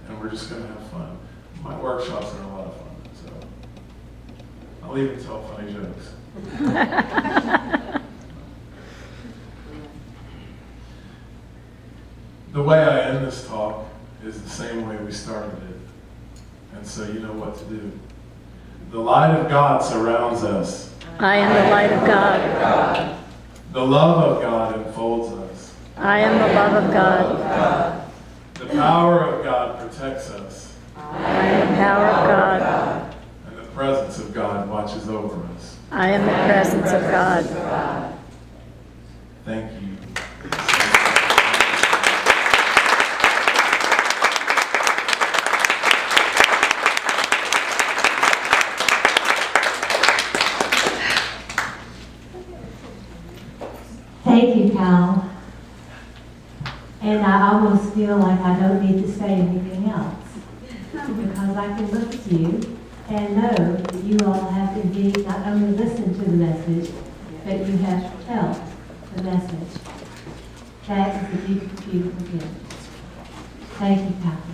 and we're just going to have fun. My workshops are a lot of fun, so I'll even tell funny jokes. The way I end this talk is the same way we started it. And so you know what to do. The light of God surrounds us.
I am the light of God.
The love of God enfolds us.
I am the love of God.
The power of God protects us.
I am the power of God.
And the presence of God watches over us.
I am the presence of God.
Thank you.
Thank you, Kyle. And I almost feel like I don't need to say anything else, because I can look at you and know that you all have indeed not only listened to the message, but you have felt the message. That is a beautiful, beautiful gift. Thank you, Kyle.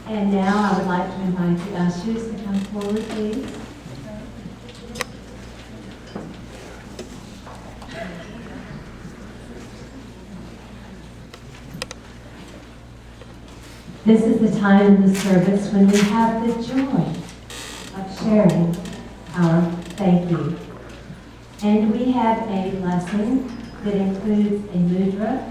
And now I would like to invite the ushers to come forward, please. This is the time in the service when we have the joy of sharing our thank you. And we have a blessing that includes a mudra.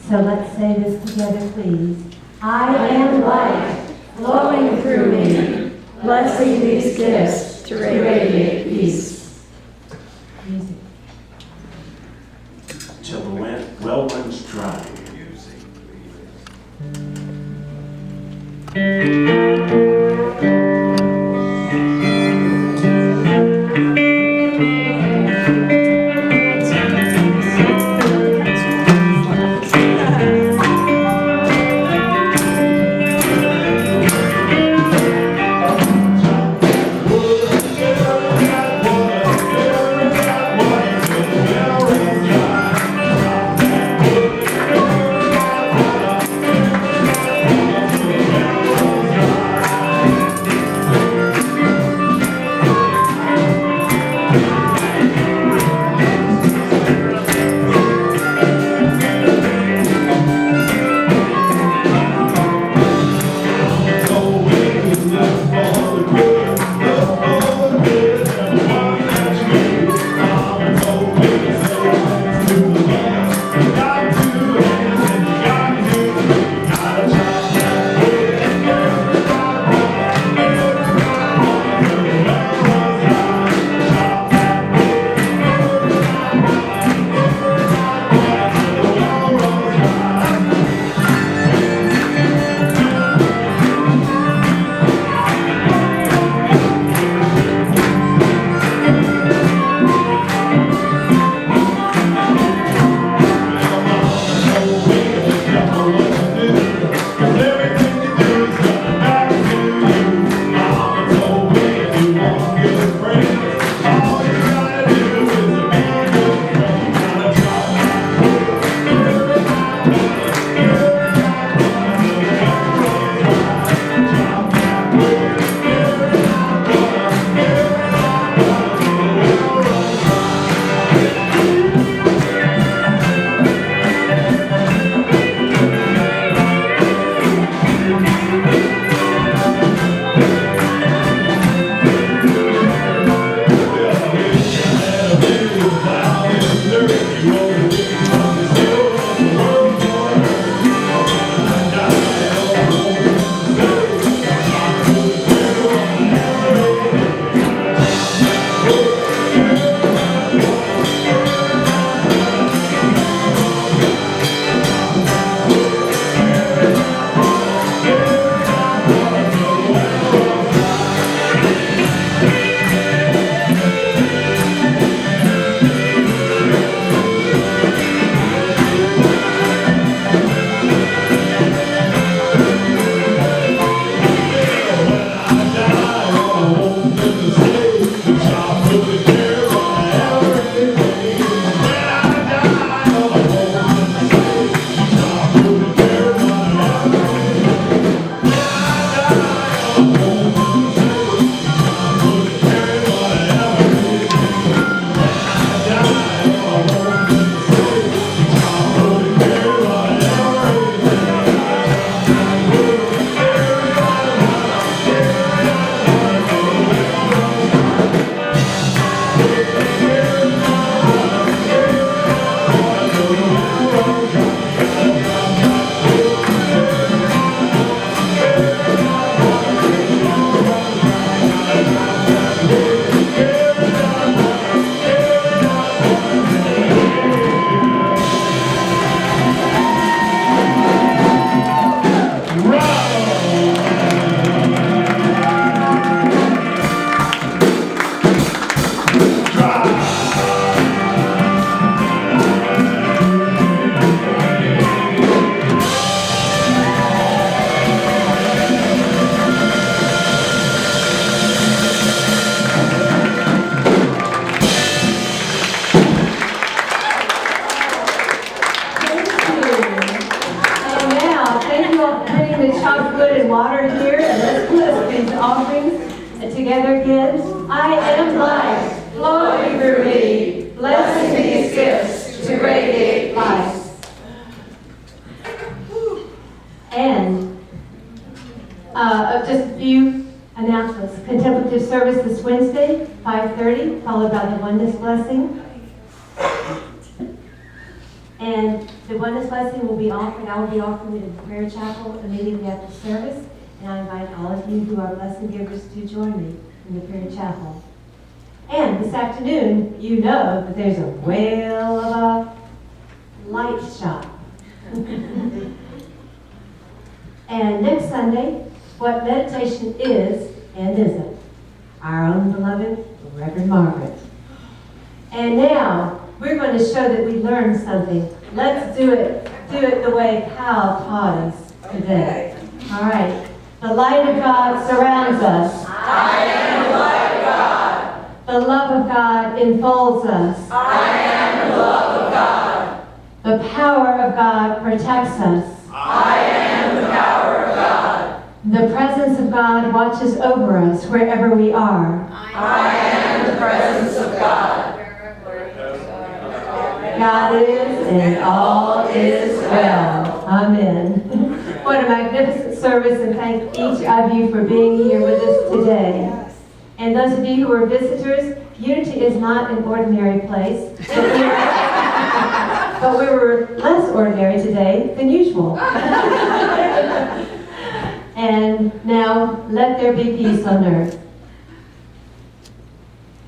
So let's say this together, please. I am light flowing through me, blessing these gifts to radiate peace. Music.
Till the well runs dry. What
I am life, flowing through me, blessing these gifts to radiate life.
And just a few announcements. Contemplative service this Wednesday, 5:30, followed by the Oneness Blessing. And the Oneness Blessing will be offered, I will be offering it in the prayer chapel immediately after service. And I invite all of you who are blessing givers to join me in the prayer chapel. And this afternoon, you know that there's a whale of a light shop. And next Sunday, what meditation is and isn't. Our own beloved Reverend Margaret. And now, we're going to show that we learned something. Let's do it the way Kyle taught us today. All right. The light of God surrounds us.
I am the light of God.
The love of God enfolds us.
I am the love of God.
The power of God protects us.
I am the power of God.
The presence of God watches over us wherever we are.
I am the presence of God.
God is, and all is well. Amen. What a magnificent service, and thank each of you for being here with us today. And those of you who are visitors, Unity is not an ordinary place, but we were less ordinary today than usual. And now, let there be peace on earth.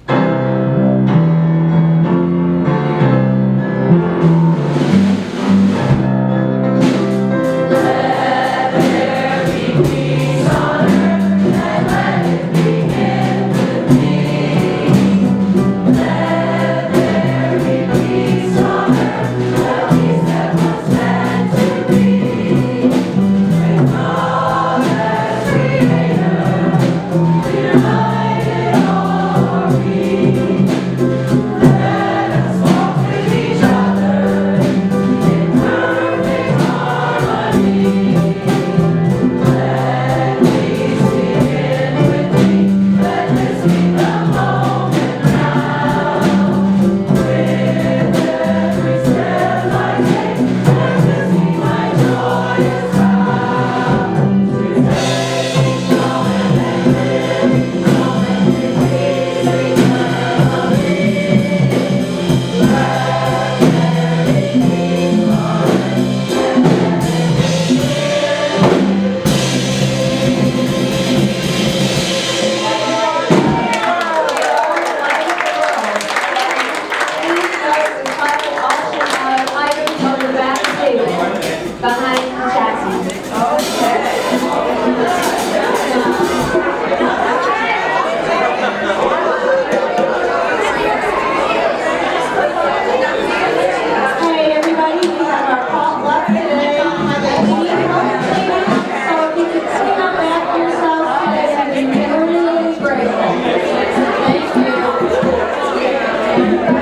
Thank you.